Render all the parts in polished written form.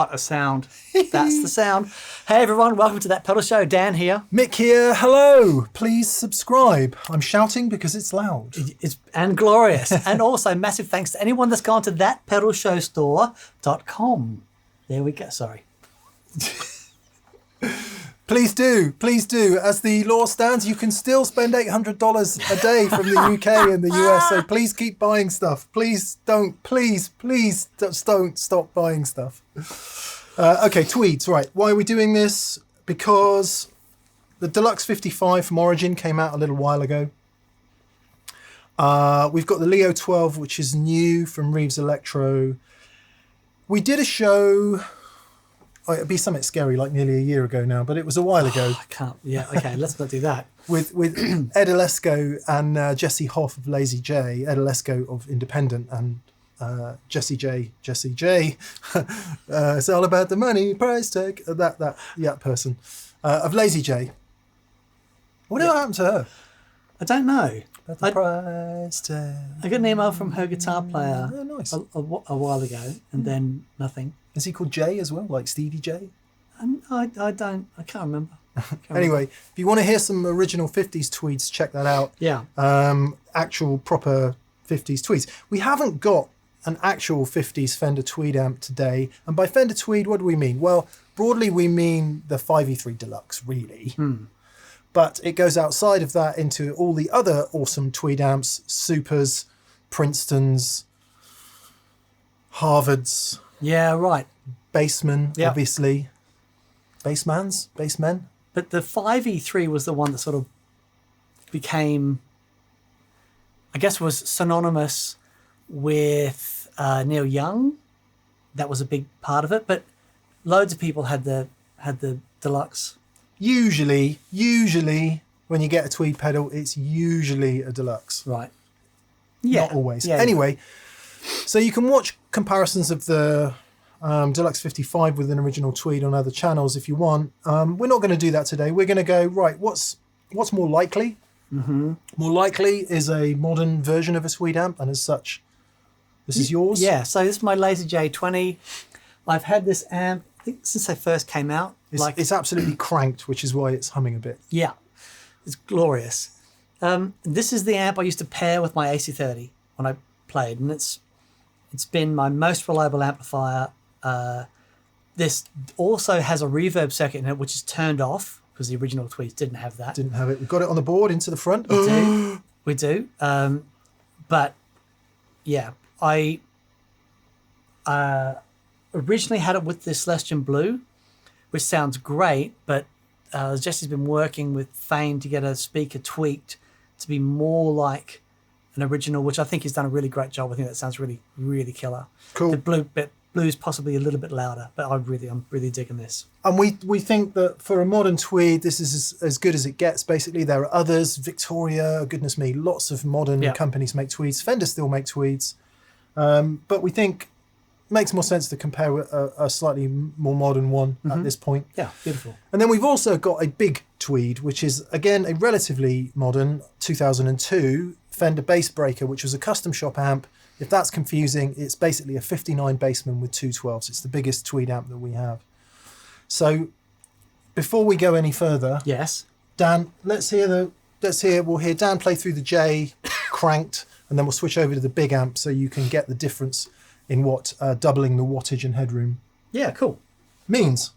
What a sound. That's the sound. Hey everyone, welcome to That Pedal Show. Dan here. Mick here. Hello. Please subscribe. I'm shouting because it's loud. And glorious. And also massive thanks to anyone that's gone to thatpedalshowstore.com. There we go. Sorry. Please do. As the law stands, you can still spend $800 a day from the UK and the US. So please keep buying stuff. Please don't stop buying stuff. Okay, tweeds. Right. Why are we doing this? Because the Deluxe 55 from Origin came out a little while ago. We've got the Leo 12, which is new from Reeves Electro. We did a show... Oh, it'd be something scary like nearly a year ago now, but it was a while ago. I can't. Yeah, okay, let's not do that. With Ed Alesko and Jesse Hoff of Lazy J, Ed Alesko of Independent, and Jesse J. It's all about the money, price tag. That person of Lazy J. Whatever happened to her? I don't know. About the price tag. I got an email from her guitar player nice. a while ago, and then nothing. Is he called Jay as well, like Stevie J? I can't remember. Anyway, if you want to hear some original 50s tweeds, check that out. Yeah. Actual proper 50s tweeds. We haven't got an actual 50s Fender Tweed amp today. And by Fender Tweed, what do we mean? Well, broadly we mean the 5E3 Deluxe, really. But it goes outside of that into all the other awesome Tweed amps, Supers, Princetons, Harvards. Yeah, right. Bassman, obviously. Bassmen. But the 5E3 was the one that sort of became, I guess, was synonymous with Neil Young. That was a big part of it. But loads of people had the Deluxe. Usually, when you get a Tweed pedal, it's usually a Deluxe. Right. Yeah. Not always. Yeah, anyway, so you can watch comparisons of the Deluxe 55 with an original Tweed on other channels if you want. We're not going to do that today. We're going to go, right, what's more likely? More likely is a modern version of a Tweed amp, and as such, this is yours? Yeah, so this is my Lazy J20. I've had this amp, I think, since they first came out. It's absolutely cranked, which is why it's humming a bit. Yeah, it's glorious. This is the amp I used to pair with my AC30 when I played, and it's been my most reliable amplifier. This also has a reverb circuit in it, which is turned off because the original Tweeds didn't have that. Didn't have it. We've got it on the board into the front. We do. But yeah, I originally had it with this Celestian Blue, which sounds great, but Jesse's been working with Fane to get a speaker tweaked to be more like an original, which I think he's done a really great job. I think that sounds really, really killer. Cool. The blue's possibly a little bit louder, but I'm really digging this. And we think that for a modern Tweed, this is as good as it gets. Basically, there are others. Victoria, goodness me, lots of modern companies make Tweeds. Fender still make Tweeds, but we think it makes more sense to compare with a slightly more modern one at this point. Yeah, beautiful. And then we've also got a big Tweed, which is again a relatively modern 2002 Fender Bass Breaker, which was a custom shop amp. If that's confusing, it's basically a 59 Bassman with two 12s. It's the biggest Tweed amp that we have. So before we go any further, yes, Dan, we'll hear Dan play through the J cranked, and then we'll switch over to the big amp so you can get the difference in what doubling the wattage and headroom cool means.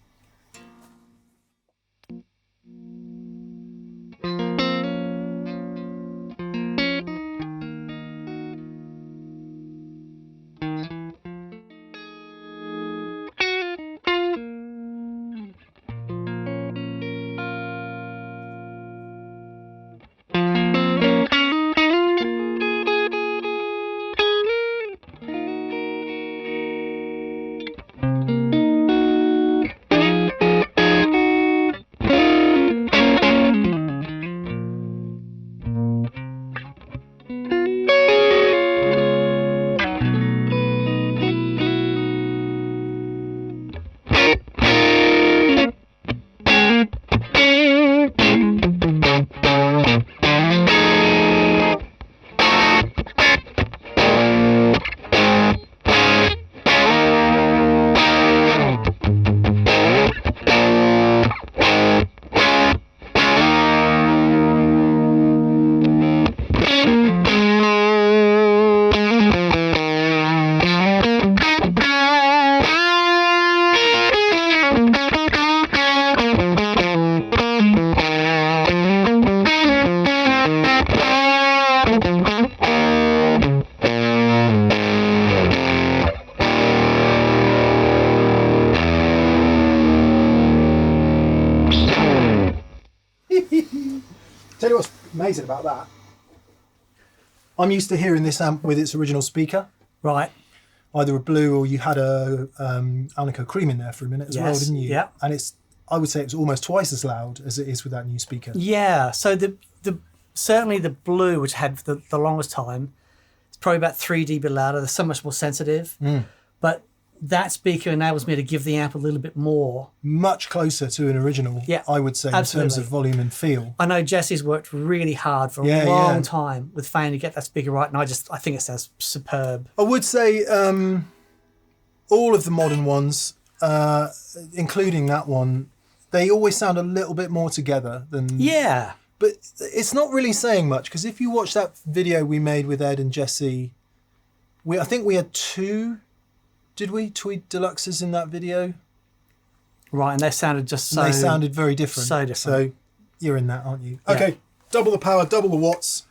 amazing about that. I'm used to hearing this amp with its original speaker. Right. Either a blue or you had a Alnico Cream in there for a minute as well, didn't you? Yeah. And I would say it's almost twice as loud as it is with that new speaker. Yeah. So the certainly the blue, which had the longest time, it's probably about 3 dB louder. They're so much more sensitive. But that speaker enables me to give the amp a little bit more. Much closer to an original, I would say, absolutely. in terms of volume and feel. I know Jesse's worked really hard for a long time with Fane to get that speaker right, and I think it sounds superb. I would say all of the modern ones, including that one, they always sound a little bit more together than... Yeah. But it's not really saying much, because if you watch that video we made with Ed and Jesse, I think we had 2... Did we? Tweed Deluxes in that video? Right, and they sounded just so... They sounded very different. So different. So you're in that, aren't you? Yeah. Okay, double the power, double the watts.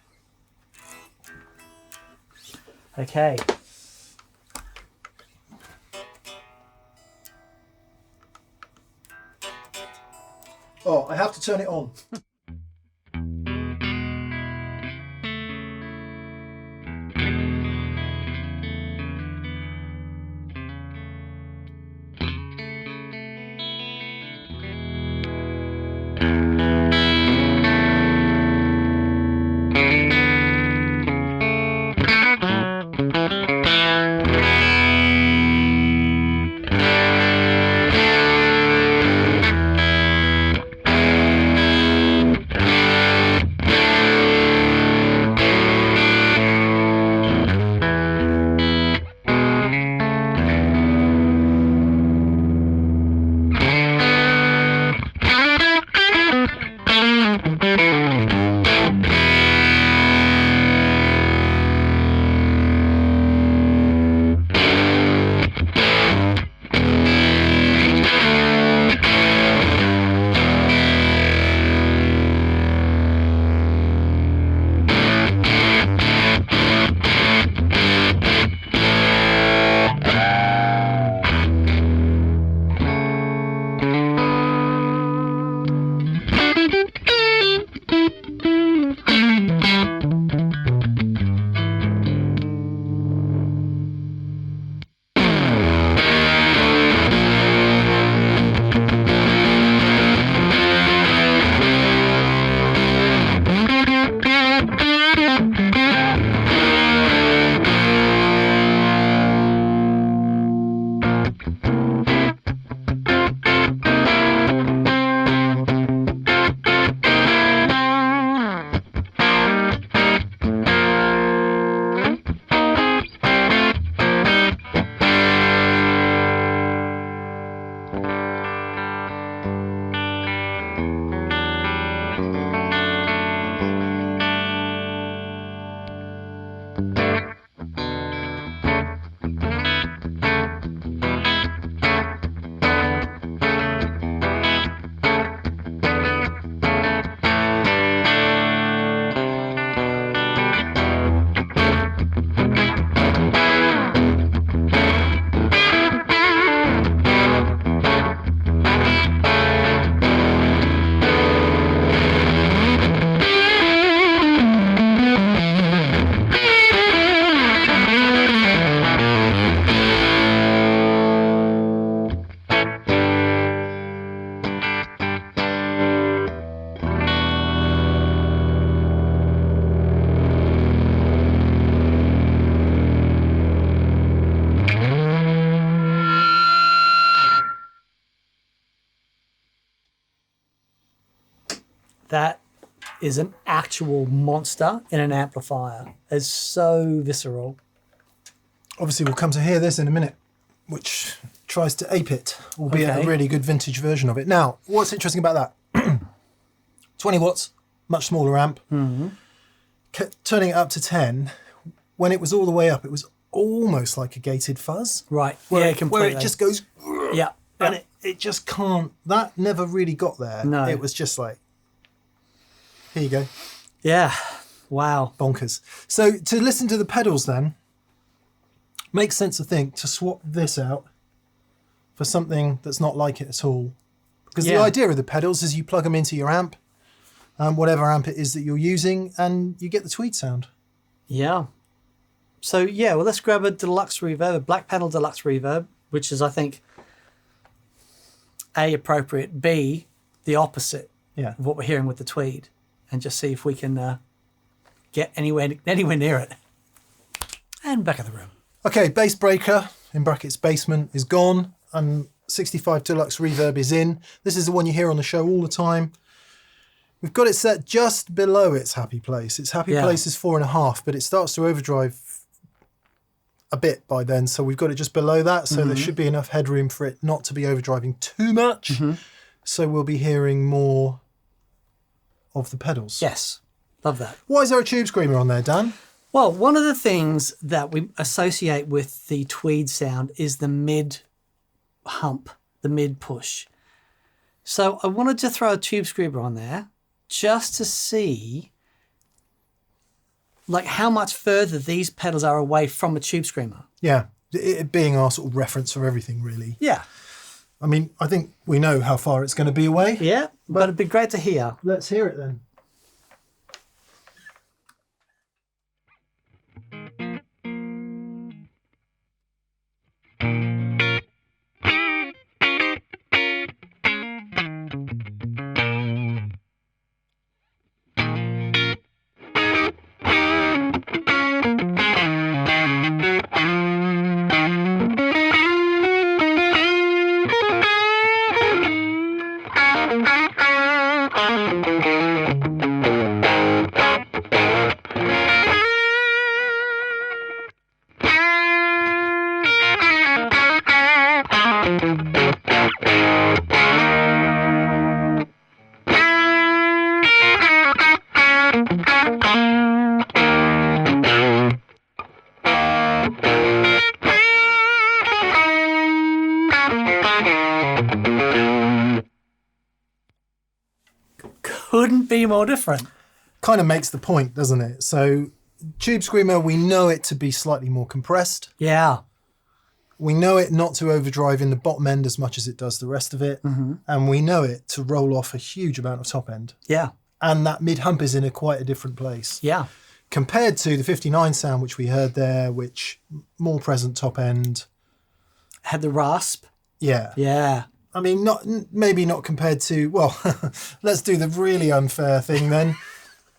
Okay. Oh, I have to turn it on. That is an actual monster in an amplifier. It's so visceral. Obviously, we'll come to hear this in a minute, which tries to ape it, albeit a really good vintage version of it. Now, what's interesting about that? 20 watts, much smaller amp. Turning it up to 10, when it was all the way up, it was almost like a gated fuzz. Right, Where, yeah, completely. where it just goes... Yeah. And it just can't... That never really got there. No. It was just like... Here you go. Yeah. Wow. Bonkers. So to listen to the pedals then, makes sense to think to swap this out for something that's not like it at all. Because the idea of the pedals is you plug them into your amp whatever amp it is that you're using, and you get the Tweed sound. Yeah. So yeah, well, let's grab a Deluxe Reverb, a black panel Deluxe Reverb, which is, I think, A, appropriate, B, the opposite of what we're hearing with the Tweed, and just see if we can get anywhere near it. And back of the room. Okay, Bass Breaker, in brackets Bassman, is gone, and 65 Deluxe Reverb is in. This is the one you hear on the show all the time. We've got it set just below its happy place. Its happy place is 4.5, but it starts to overdrive a bit by then, so we've got it just below that, so there should be enough headroom for it not to be overdriving too much. So we'll be hearing more of the pedals. Yes, love that. Why is there a tube screamer on there, Dan? Well, one of the things that we associate with the Tweed sound is the mid hump, the mid push. So I wanted to throw a tube screamer on there just to see like how much further these pedals are away from a tube screamer. Yeah, it being our sort of reference for everything, really. Yeah. I mean, I think we know how far it's going to be away. Yeah, but it'd be great to hear. Let's hear it then. Couldn't be more different. Kind of makes the point, doesn't it? So tube screamer, we know it to be slightly more compressed. Yeah. We know it not to overdrive in the bottom end as much as it does the rest of it. And we know it to roll off a huge amount of top end. Yeah. And that mid hump is in quite a different place. Yeah. Compared to the 59 sound, which we heard there, which more present top end. Had the rasp. Yeah. Yeah. I mean, maybe not compared to, well, let's do the really unfair thing then.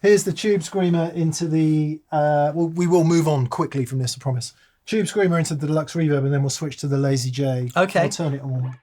Here's the tube screamer into the, well, we will move on quickly from this, I promise. Tube screamer into the Deluxe Reverb, and then we'll switch to the Lazy J. Okay. I'll turn it on.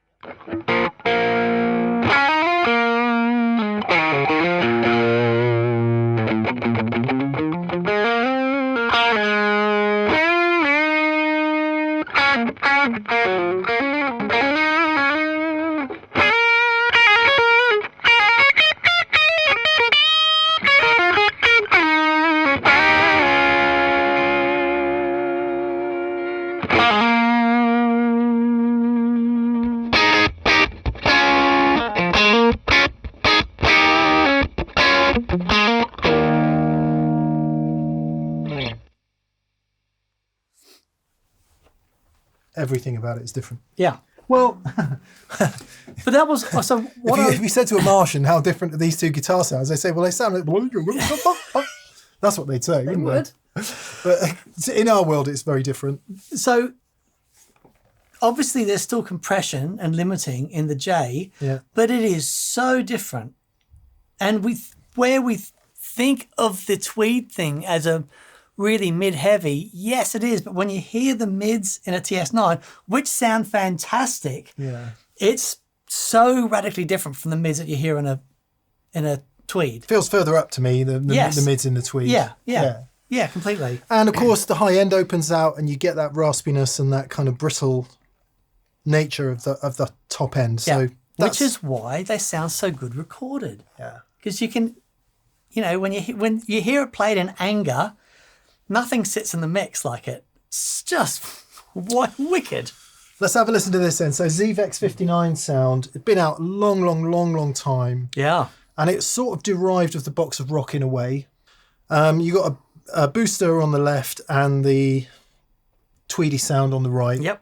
Everything about it is different. Yeah. Well, but that was so. What if you said to a Martian how different are these two guitar sounds, they say, well, they sound like. That's what they'd say, wouldn't they? But in our world, it's very different. So obviously, there's still compression and limiting in the J, but it is so different. And where we think of the Tweed thing as a really mid-heavy, yes, it is. But when you hear the mids in a TS9, which sound fantastic, it's so radically different from the mids that you hear in a Tweed. Feels further up to me, the mids in the Tweed. Yeah, completely. And of course, the high end opens out, and you get that raspiness and that kind of brittle nature of the top end. So which is why they sound so good recorded. Yeah, because you can, when you hear it played in anger, nothing sits in the mix like it. It's just wicked. Let's have a listen to this then. So ZVEX 59 sound. It's been out a long time. Yeah. And it's sort of derived of the box of rock in a way. You got a booster on the left and the Tweedy sound on the right. Yep.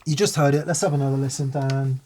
You just heard it. Let's have another listen, Dan.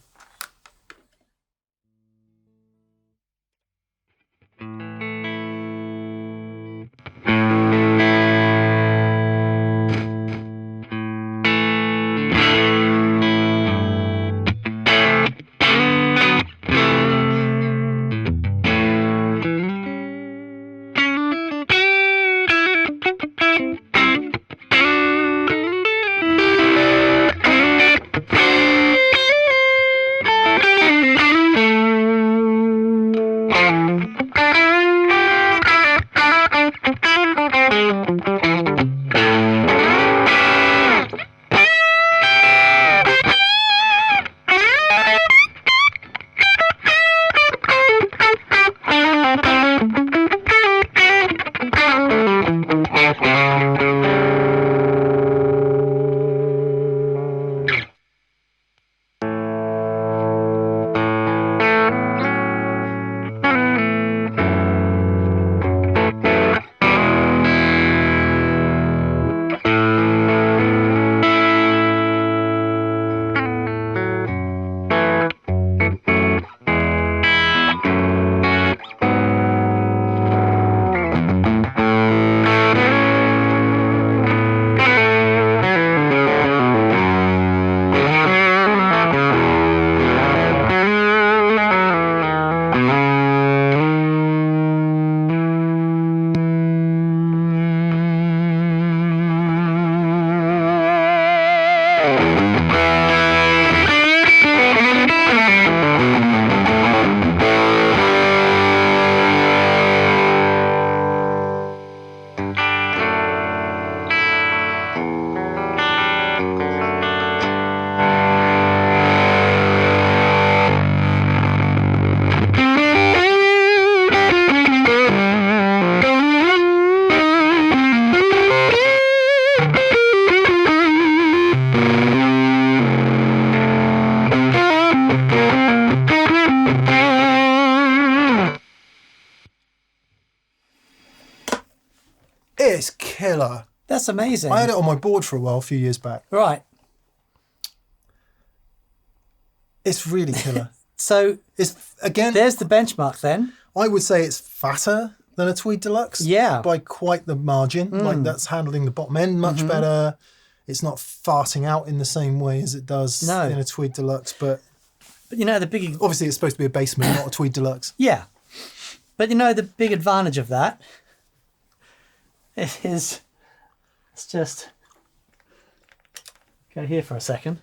It's killer. That's amazing. I had it on my board for a while, a few years back. Right. It's really killer. So It's again, there's the benchmark then. I would say it's fatter than a Tweed Deluxe. Yeah. By quite the margin. Like that's handling the bottom end much better. It's not farting out in the same way as it does in a Tweed Deluxe, but you know the big obviously it's supposed to be a Bassman, not a Tweed Deluxe. Yeah. But you know the big advantage of that is, let's just go here for a second.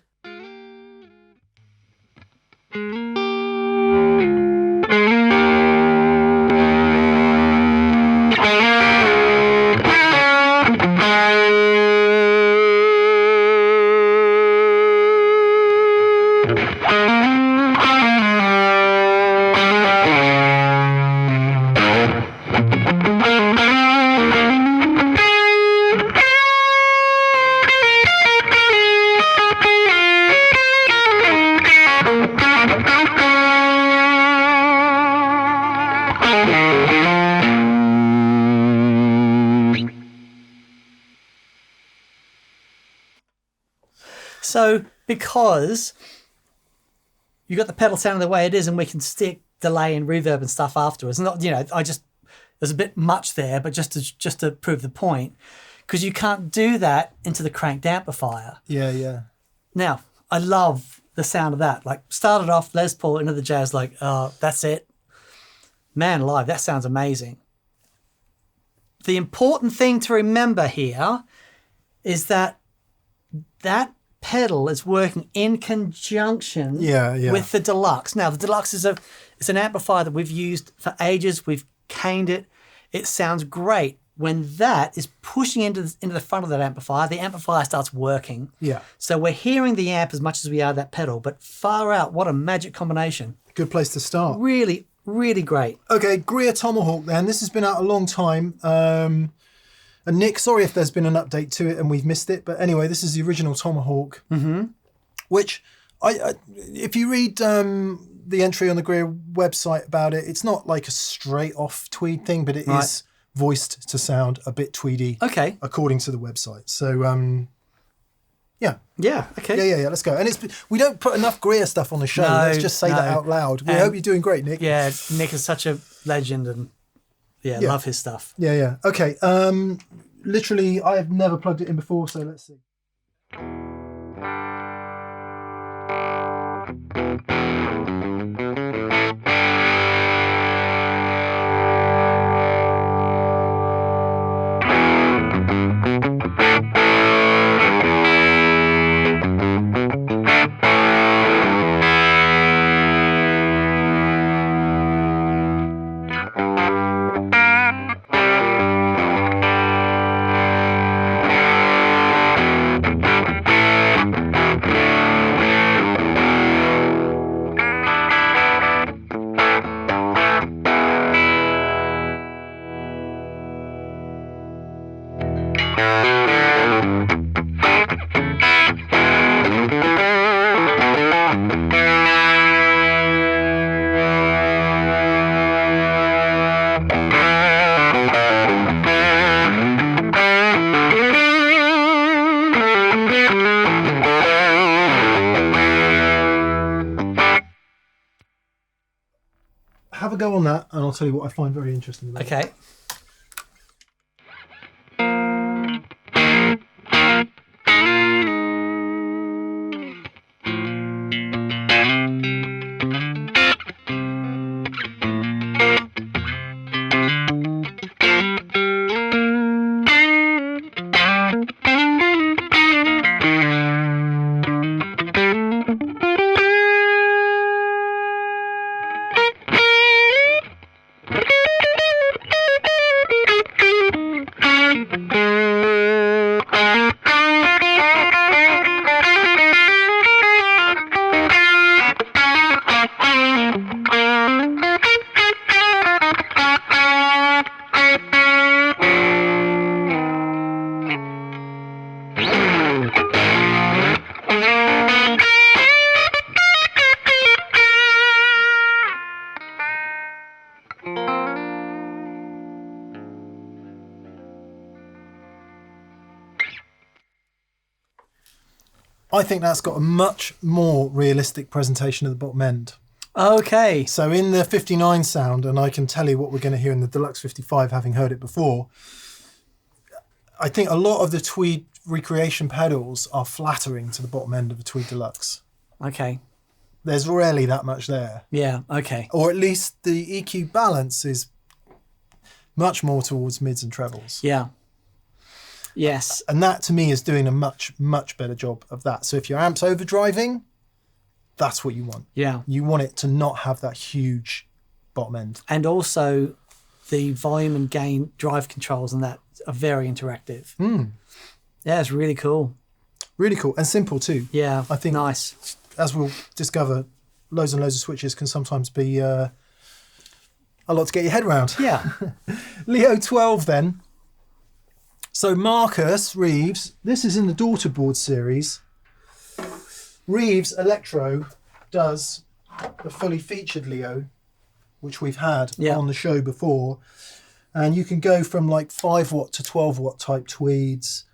So because you got the pedal sounding the way it is, and we can stick delay and reverb and stuff afterwards. Not, you know, there's a bit much there, but just to prove the point, because you can't do that into the cranked amplifier. Yeah, yeah. Now, I love the sound of that. Like, started off Les Paul into the jazz, like, oh, that's it. Man alive, that sounds amazing. The important thing to remember here is that pedal is working in conjunction with the Deluxe. Now, the Deluxe is it's an amplifier that we've used for ages. We've caned it. It sounds great. When that is pushing into the front of that amplifier, the amplifier starts working. Yeah. So we're hearing the amp as much as we are that pedal, but far out, what a magic combination. Good place to start. Really, really great. Okay, Greer Tomahawk then. This has been out a long time. And Nick, sorry if there's been an update to it and we've missed it, but anyway, this is the original Tomahawk, which if you read the entry on the Greer website about it, it's not like a straight off Tweed thing, but it is voiced to sound a bit Tweedy, according to the website. So yeah, okay, yeah. Let's go. And we don't put enough Greer stuff on the show. Let's just say that out loud. We hope you're doing great, Nick. Yeah, Nick is such a legend, and love his stuff. Yeah. Okay. Literally, I have never plugged it in before, so let's see. go on that, and I'll tell you what I find very interesting about it. Okay. I think that's got a much more realistic presentation of the bottom end. Okay. So in the 59 sound, and I can tell you what we're going to hear in the Deluxe 55, having heard it before, I think a lot of the Tweed recreation pedals are flattering to the bottom end of a Tweed Deluxe. Okay. There's rarely that much there. Yeah, okay. Or at least the EQ balance is much more towards mids and trebles. Yeah. Yes. And that to me is doing a much, much better job of that. So if your amp's overdriving, that's what you want. Yeah. You want it to not have that huge bottom end. And also the volume and gain drive controls and that are very interactive. Yeah, it's really cool. Really cool. And simple too. Yeah. I think, nice. as we'll discover, loads and loads of switches can sometimes be a lot to get your head around. Yeah. Leo 12 then. So Marcus Reeves, this is in the Daughter Board series. Reeves Electro does the fully featured Leo, which we've had on the show before. And you can go from like 5 watt to 12 watt type tweeds,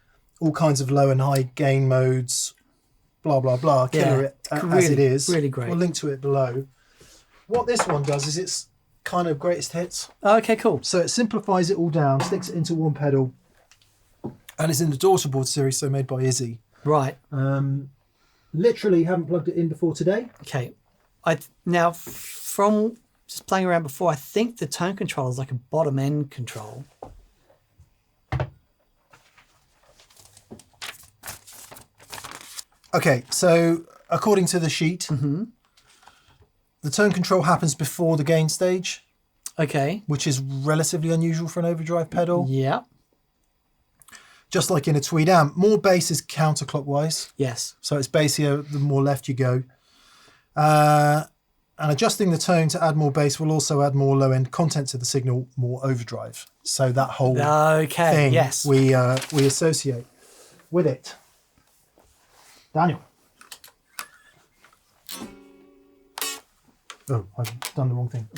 all kinds of low and high gain modes, blah, blah, blah. Killer it as it is. Really great. We'll link to it below. What this one does is it's kind of greatest hits. Okay, cool. So it simplifies it all down, sticks it into one pedal, and it's in the Daughter Board series, so made by Izzy. Right. Literally haven't plugged it in before today. Okay. Now, from just playing around before, I think the tone control is like a bottom end control. Okay, so according to the sheet, the tone control happens before the gain stage. Okay. Which is relatively unusual for an overdrive pedal. Yeah. Just like in a Tweed amp. More bass is counterclockwise. Yes. So it's bassier the more left you go. And adjusting the tone to add more bass will also add more low-end content to the signal, more overdrive. So that whole thing we associate with it. Daniel. Oh, I've done the wrong thing.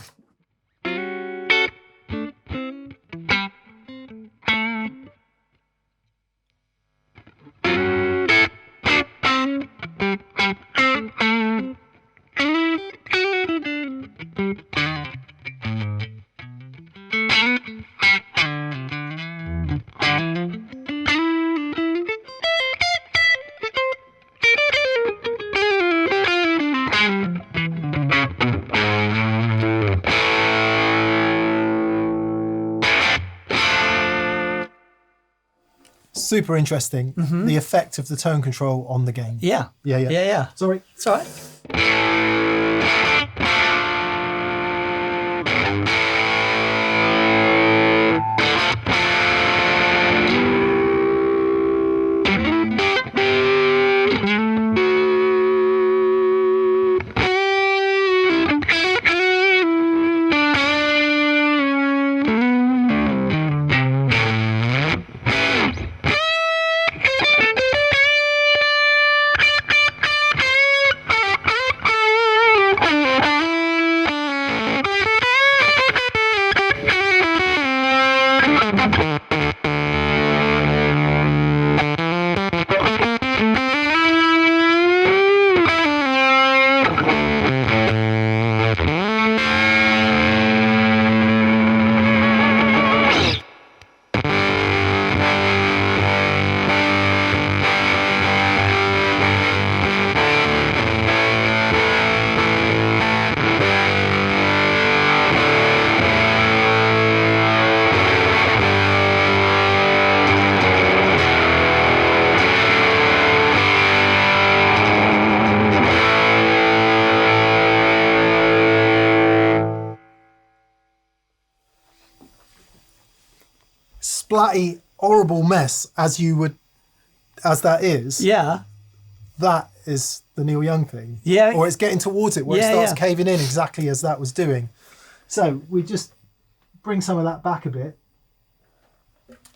Super interesting, the effect of the tone control on the gain. Yeah. Yeah. Sorry. It's all right. flatty, horrible mess as that is. Yeah. That is the Neil Young thing. Yeah. Or it's getting towards it where it starts caving in exactly as that was doing. So we just bring some of that back a bit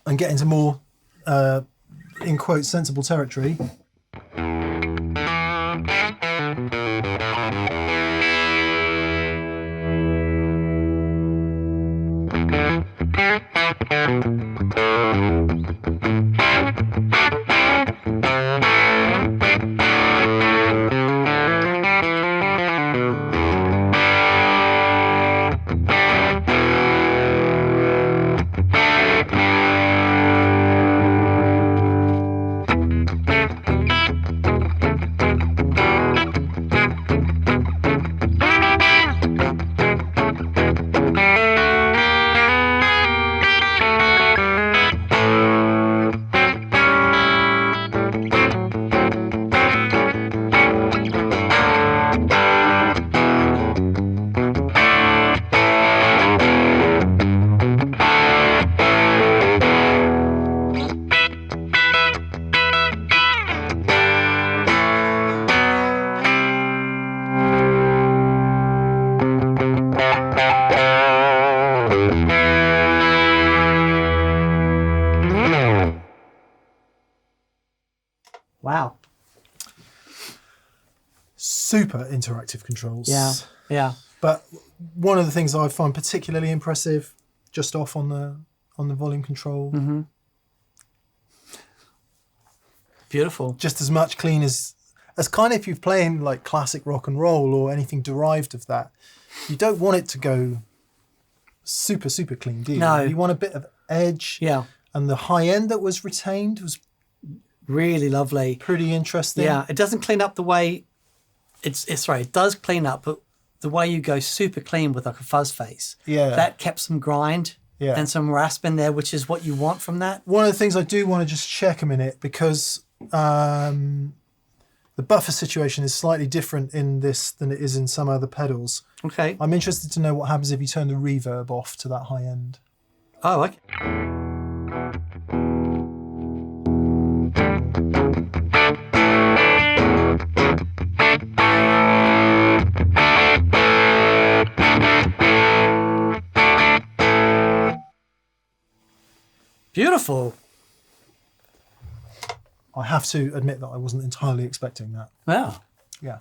and get into more, in quotes, sensible territory. Wow. Super interactive controls. Yeah. Yeah. But one of the things I find particularly impressive, just off on the volume control, Beautiful. just as much clean as kind of if you're playing like classic rock and roll or anything derived of that, you don't want it to go super clean, do you? No. You want a bit of edge. Yeah. And the high end that was retained was Really lovely. pretty interesting. Yeah. It doesn't clean up the way it does clean up, but the way you go super clean with like a fuzz face. Yeah. That kept some grind Yeah. and some rasp in there, which is what you want from that. One of the things I do want to just check a minute, because the buffer situation is slightly different in this than it is in some other pedals. Okay. I'm interested to know what happens if you turn the reverb off to that high end. Oh, okay. Beautiful. I have to admit that I wasn't entirely expecting that. Wow. Yeah.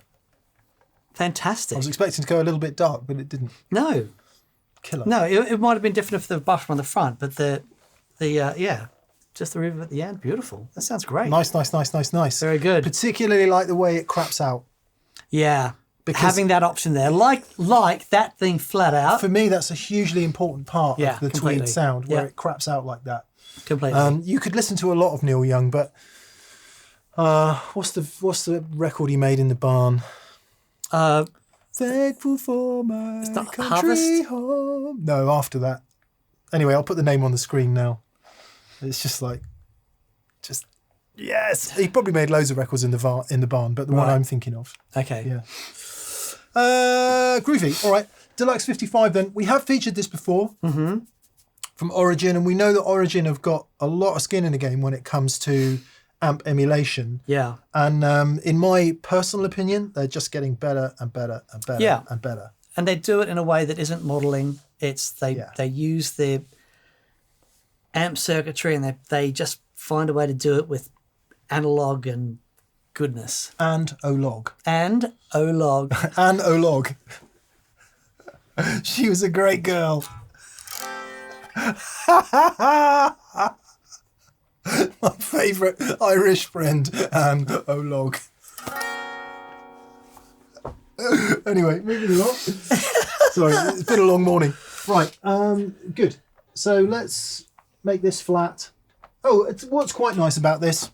Fantastic. I was expecting to go a little bit dark, but it didn't. No. Killer. No, it might have been different if the buffer on the front, but just the reverb at the end. Beautiful. That sounds great. Nice. Very good. Particularly like the way it craps out. Yeah. Because having that option there, like that thing flat out. for me, that's a hugely important part Yeah, of the completely. Tweed sound, where Yeah. it craps out like that. Completely. You could listen to a lot of Neil Young, but what's the record he made in the barn? Thankful for my not country Harvest? home. No, after that. Anyway, I'll put the name on the screen now. It's just yes. He probably made loads of records in the barn, but the one Right. I'm thinking of. Okay. Yeah. Groovy. All right. Deluxe 55 then. We have featured this before from Origin, and we know that Origin have got a lot of skin in the game when it comes to amp emulation. Yeah. And in my personal opinion, they're just getting better and better and better Yeah. and better. And they do it in a way that isn't modeling. They use the amp circuitry, and they just find a way to do it with analog and goodness. And O-Log. And O-Log. And O-Log. She was a great girl. My favourite Irish friend, and O-Log. Anyway, moving along. Sorry, it's been a long morning. Right, good. So let's make this flat. Oh, what's quite nice about this,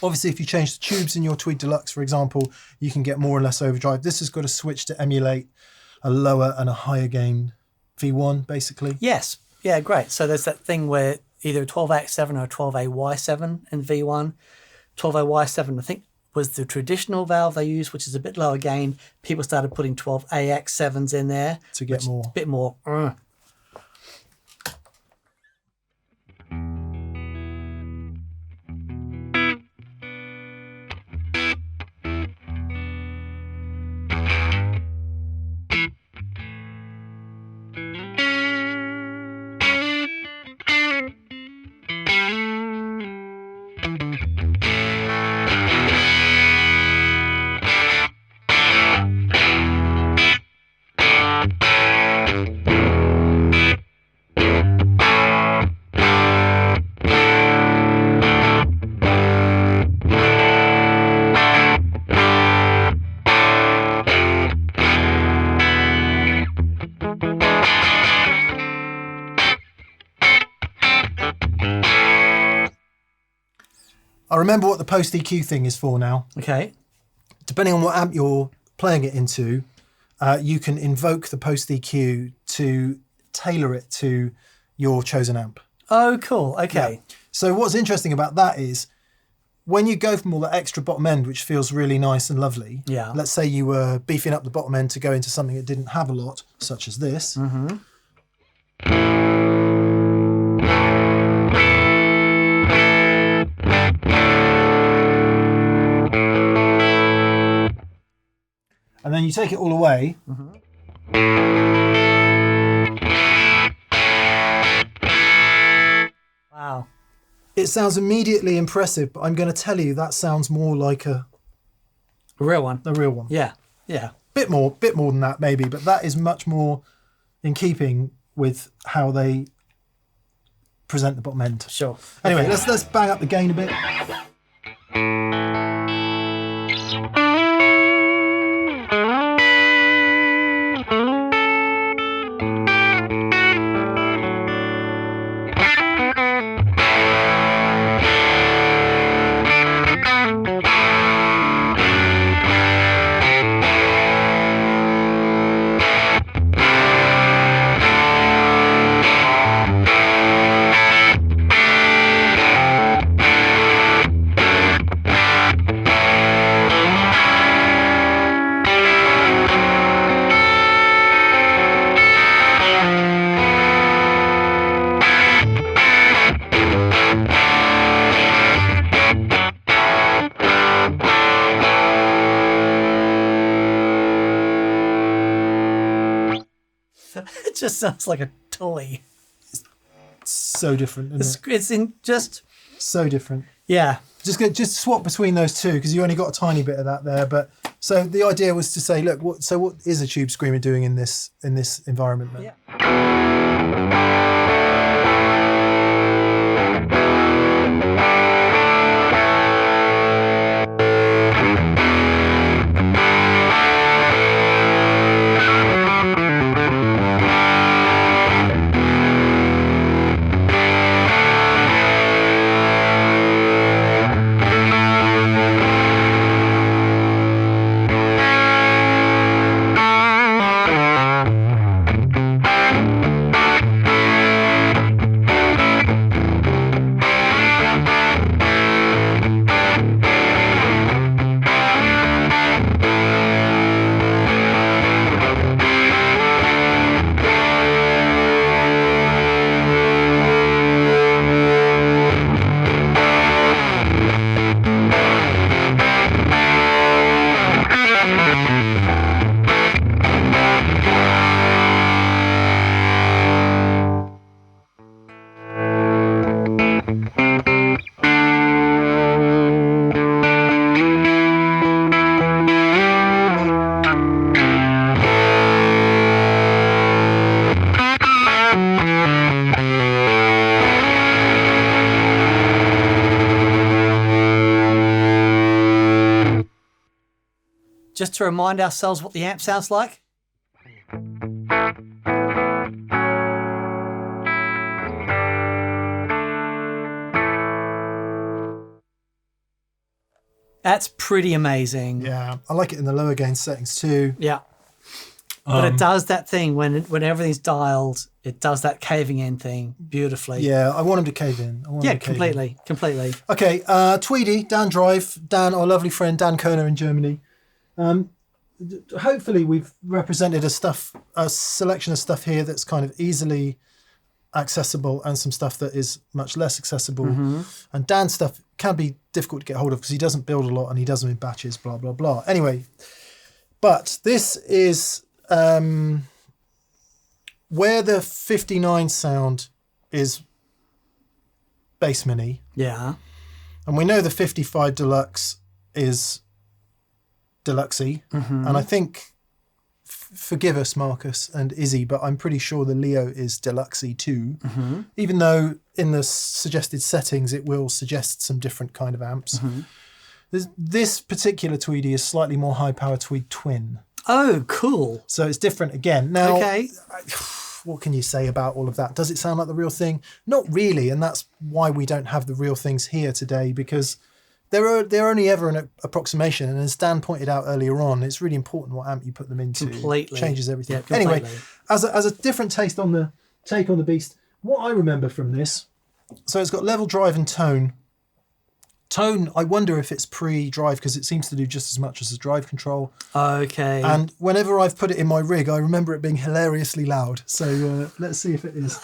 obviously if you change the tubes in your Tweed Deluxe, for example, you can get more or less overdrive. This has got a switch to emulate a lower and a higher gain V1, basically. Yes. Yeah, great. So there's that thing where either a 12AX7 or a 12AY7 in V1. 12AY7, I think, was the traditional valve they used, which is a bit lower gain. People started putting 12AX7s in there To get more. A bit more. I remember what the post EQ thing is for now. Okay. Depending on what amp you're playing it into, you can invoke the post EQ to tailor it to your chosen amp. Oh, cool. Okay. Yeah. So what's interesting about that is when you go from all that extra bottom end, which feels really nice and lovely, Yeah. let's say you were beefing up the bottom end to go into something that didn't have a lot, such as this. Mm-hmm. And then you take it all away. Mm-hmm. Wow. It sounds immediately impressive, but I'm going to tell you that sounds more like A real one. a real one. Yeah. Yeah. Bit more than that maybe, but that is much more in keeping with how they present the bottom end. Sure. Anyway, Okay. let's bang up the gain a bit. It just sounds like a toy. So different, isn't it? It's in just, So different. yeah. Just swap between those two because you only got a tiny bit of that there. But so the idea was to say, look, what is a tube screamer doing in this environment? Then? Yeah. Just to remind ourselves what the amp sounds like. That's pretty amazing. Yeah, I like it in the lower gain settings too. Yeah. But it does that thing when everything's dialed, it does that caving in thing beautifully. Yeah, I want him to cave in. Yeah, completely. Okay, Tweedy, Dan Drive, Dan, our lovely friend Dan Kerner in Germany. Hopefully we've represented a selection of stuff here that's kind of easily accessible and some stuff that is much less accessible. And Dan's stuff can be difficult to get hold of because he doesn't build a lot and he does them in batches, blah, blah, blah. Anyway, but this is where the 59 sound is Bassman-y. Yeah. And we know the 55 Deluxe is Deluxe-y. And I think, forgive us, Marcus and Izzy, but I'm pretty sure the Leo is Deluxe-y too. Even though in the suggested settings, it will suggest some different kind of amps. This particular Tweedy is slightly more high-power Tweed Twin. Oh, cool. So it's different again. Now, Okay. what can you say about all of that? Does it sound like the real thing? Not really, and that's why we don't have the real things here today, because they're only ever an approximation, and as Dan pointed out earlier on, it's really important what amp you put them into. Completely. Changes everything. Yeah, completely. Anyway, as a different take on the beast, what I remember from this, so it's got level, drive, and tone. Tone, I wonder if it's pre-drive, because it seems to do just as much as the drive control. Okay. And whenever I've put it in my rig, I remember it being hilariously loud. So let's see if it is.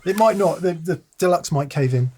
It might not. The Deluxe might cave in.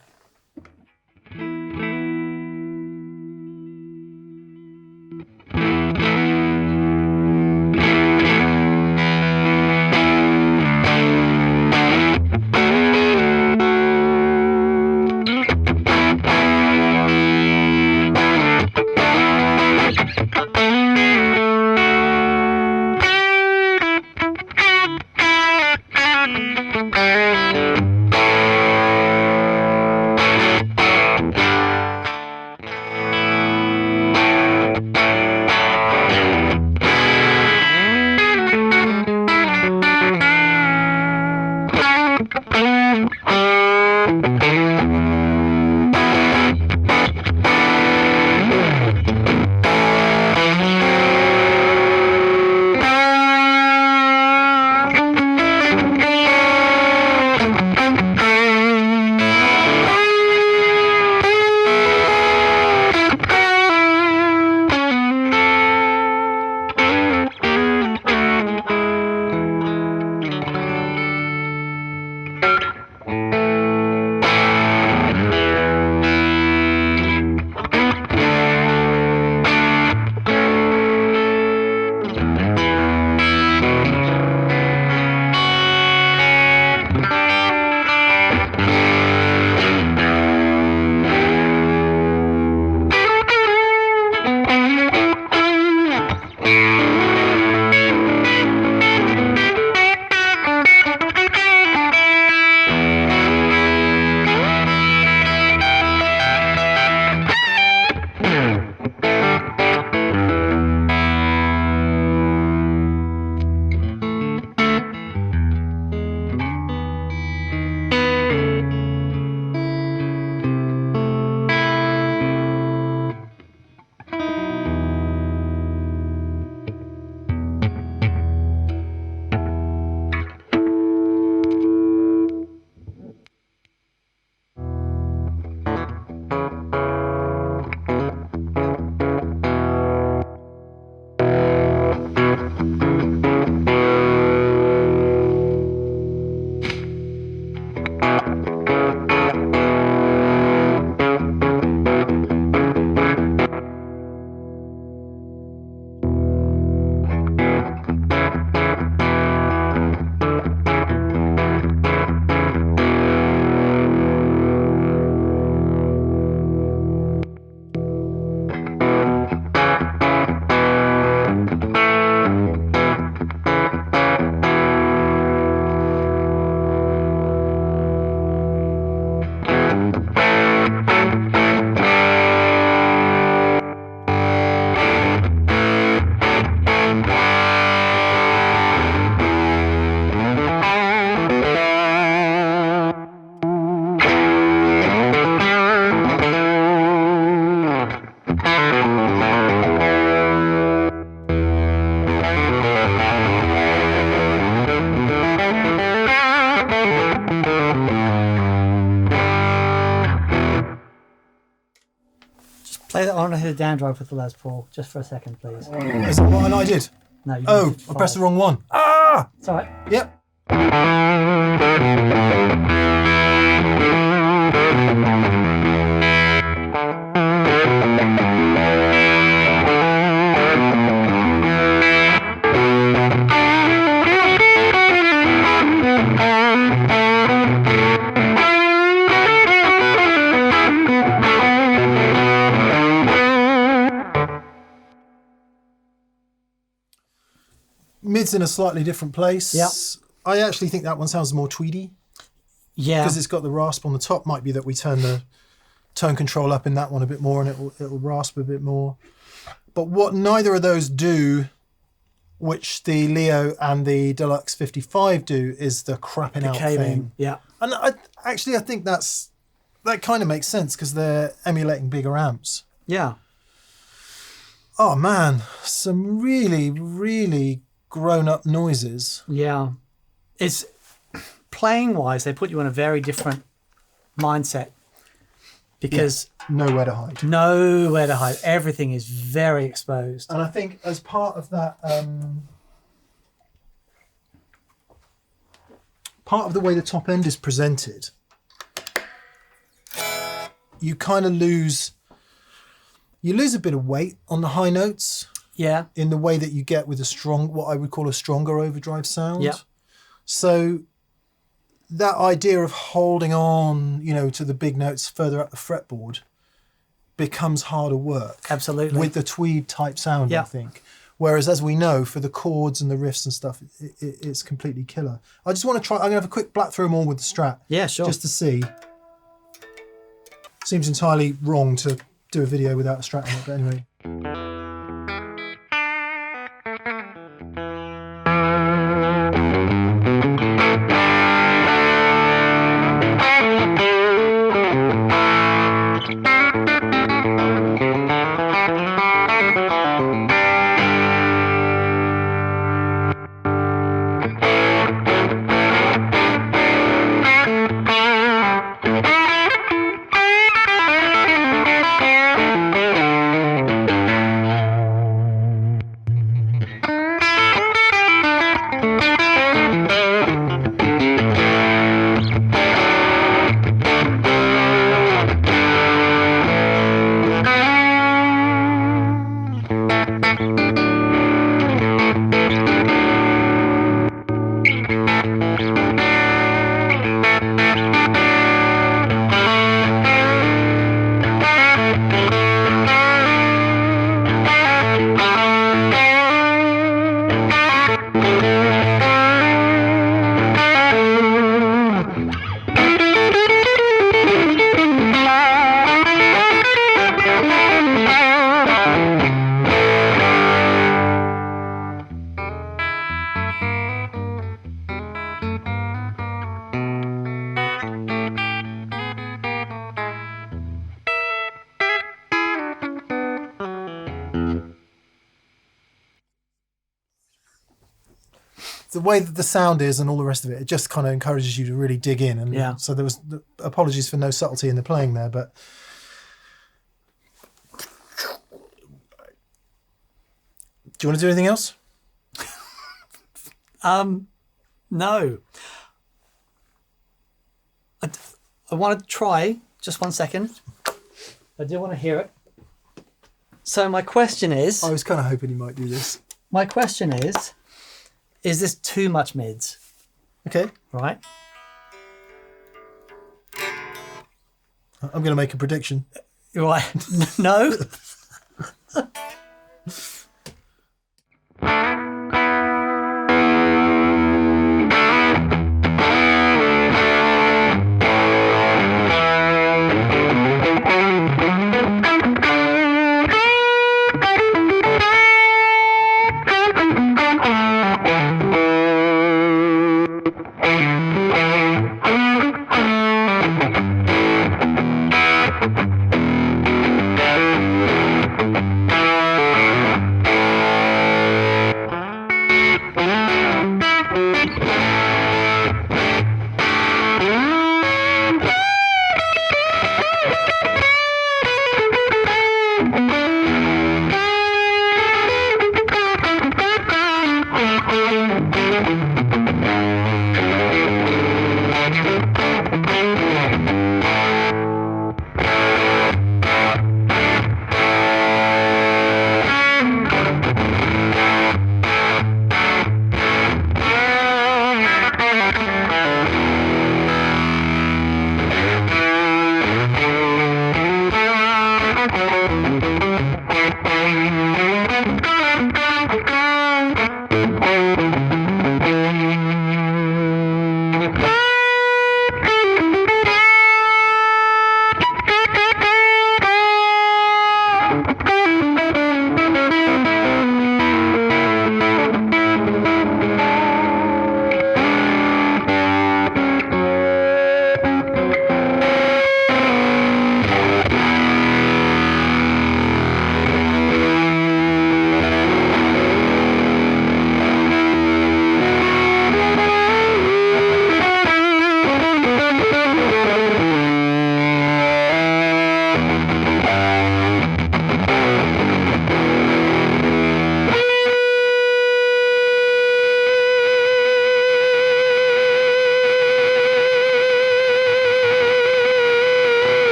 Play that on the down drive with the Les Paul, just for a second, please. Is that what I did? No, you Oh, did I pressed the wrong one. Ah! It's all right. Yep. Mid's in a slightly different place. Yeah. I actually think that one sounds more tweedy. Yeah. Because it's got the rasp on the top. Might be that we turn the tone control up in that one a bit more and it'll rasp a bit more. But what neither of those do, which the Leo and the Deluxe 55 do, is the crapping out caving. thing. Yeah. And I think that's that kind of makes sense because they're emulating bigger amps. Yeah. Oh man, some really, really grown-up noises. Yeah. It's playing-wise, they put you in a very different mindset because nowhere to hide. Nowhere to hide. Everything is very exposed. And I think as part of that, part of the way the top end is presented, you kind of lose a bit of weight on the high notes. Yeah. In the way that you get with what I would call a stronger overdrive sound. Yeah. So that idea of holding on, to the big notes further up the fretboard becomes harder work. Absolutely. With the Tweed type sound, I think. Whereas, as we know, for the chords and the riffs and stuff, it's completely killer. I just want to try. I'm going to have a quick black through them all with the Strat. Yeah, sure. Just to see. Seems entirely wrong to do a video without a Strat in it, but anyway. The way that the sound is and all the rest of it, it just kind of encourages you to really dig in. And so there was apologies for no subtlety in the playing there, but do you want to do anything else? No. I want to try, just 1 second. I do want to hear it. So my question is... I was kind of hoping you might do this. My question is this too much mids? Okay. Right. I'm going to make a prediction. Right. No?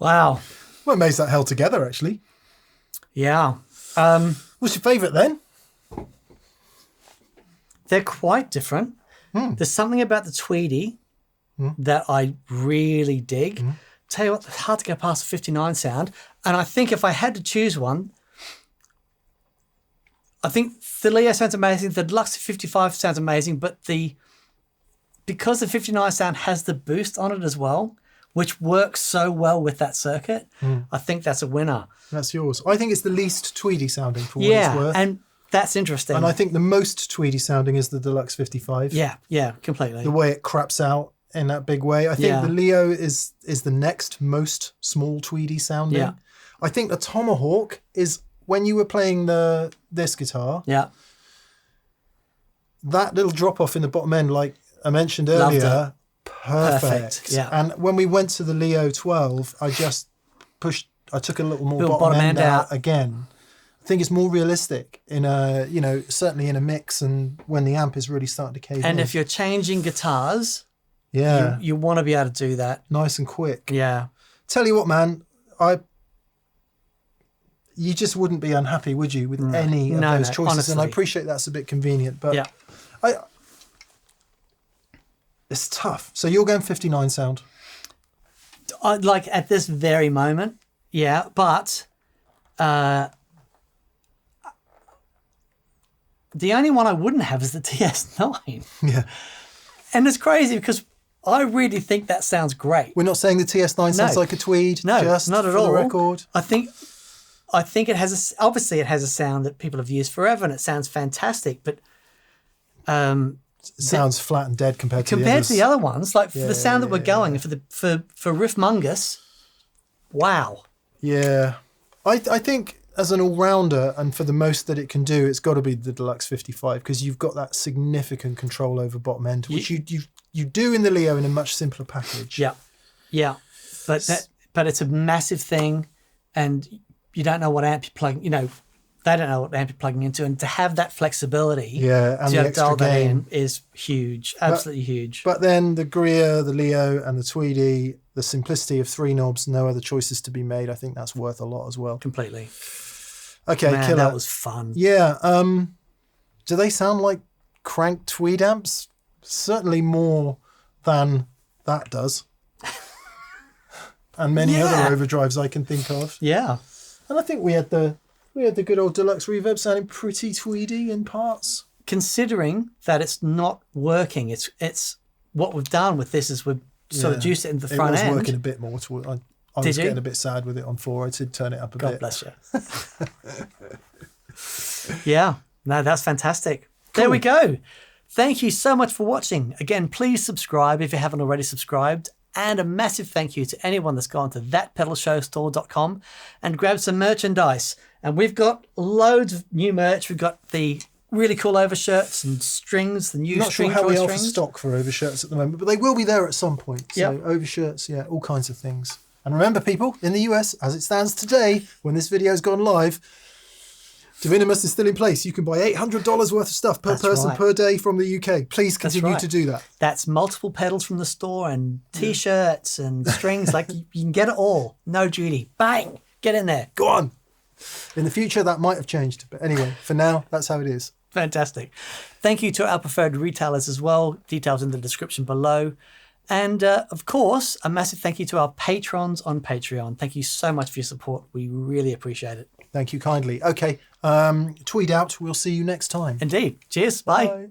Wow. Well, amazed that held together, actually. Yeah. What's your favourite then? They're quite different. There's something about the Tweedy that I really dig. Tell you what, it's hard to go past the 59 sound. And I think if I had to choose one, I think the Leo sounds amazing. The Deluxe 55 sounds amazing, but because the 59 sound has the boost on it as well, which works so well with that circuit, I think that's a winner. That's yours. I think it's the least Tweedy sounding for what it's worth. And that's interesting. And I think the most Tweedy sounding is the Deluxe 55. Yeah, completely. The way it craps out in that big way. I think the Leo is the next most small Tweedy sounding. Yeah. I think the Tomahawk is, when you were playing this guitar, that little drop off in the bottom end, like I mentioned earlier, perfect. Yeah. And when we went to the Leo 12, I took a little more bottom end out again. I think it's more realistic in a, certainly in a mix and when the amp is really starting to cave in. And if you're changing guitars, you want to be able to do that. Nice and quick. Yeah. Tell you what, man, you just wouldn't be unhappy, would you, with any of those choices? Honestly. And I appreciate that's a bit convenient, but it's tough. So you're going 59 sound? Like at this very moment, but the only one I wouldn't have is the TS9. Yeah. And it's crazy because I really think that sounds great. We're not saying the TS9 sounds like a Tweed. No, just not at for all. The record. I think it obviously it has a sound that people have used forever and it sounds fantastic, but it sounds flat and dead compared to the other ones. Like for the sound that we're going for Riffmungus, wow. Yeah, I think as an all-rounder and for the most that it can do, it's got to be the Deluxe 55 because you've got that significant control over bottom end, which you do in the Leo in a much simpler package. Yeah, but it's a massive thing, and you don't know what amp you're plugging. They don't know what amp you're plugging into, and to have that flexibility, and the extra gain is huge, absolutely huge. But then the Greer, the Leo, and the Tweedy, the simplicity of 3 knobs, no other choices to be made. I think that's worth a lot as well. Completely. Okay, Man, killer. That was fun. Yeah. Do they sound like cranked Tweed amps? Certainly more than that does, and many other overdrives I can think of. Yeah. And I think we had the good old Deluxe Reverb sounding pretty Tweedy in parts. Considering that it's not working, it's what we've done with this is we've sort of juiced it into the front end. It was working a bit more. I was getting a bit sad with it on 4. I did turn it up a bit. God bless you. Yeah, no, that's fantastic. Cool. There we go. Thank you so much for watching. Again, please subscribe if you haven't already subscribed. And a massive thank you to anyone that's gone to thatpedalshowstore.com and grabbed some merchandise. And we've got loads of new merch. We've got the really cool overshirts and strings, the new string Not sure how we strings. offer stock for overshirts at the moment, but they will be there at some point. So overshirts, all kinds of things. And remember, people, in the US, as it stands today, when this video's gone live, de minimis is still in place. You can buy $800 worth of stuff per person per day from the UK. Please continue to do that. That's multiple pedals from the store and T-shirts and strings. Like you can get it all. No duty. Bang! Get in there. Go on. In the future, that might have changed. But anyway, for now, that's how it is. Fantastic. Thank you to our preferred retailers as well. Details in the description below. And of course, a massive thank you to our patrons on Patreon. Thank you so much for your support. We really appreciate it. Thank you kindly. Okay, Tweed out. We'll see you next time. Indeed. Cheers. Bye.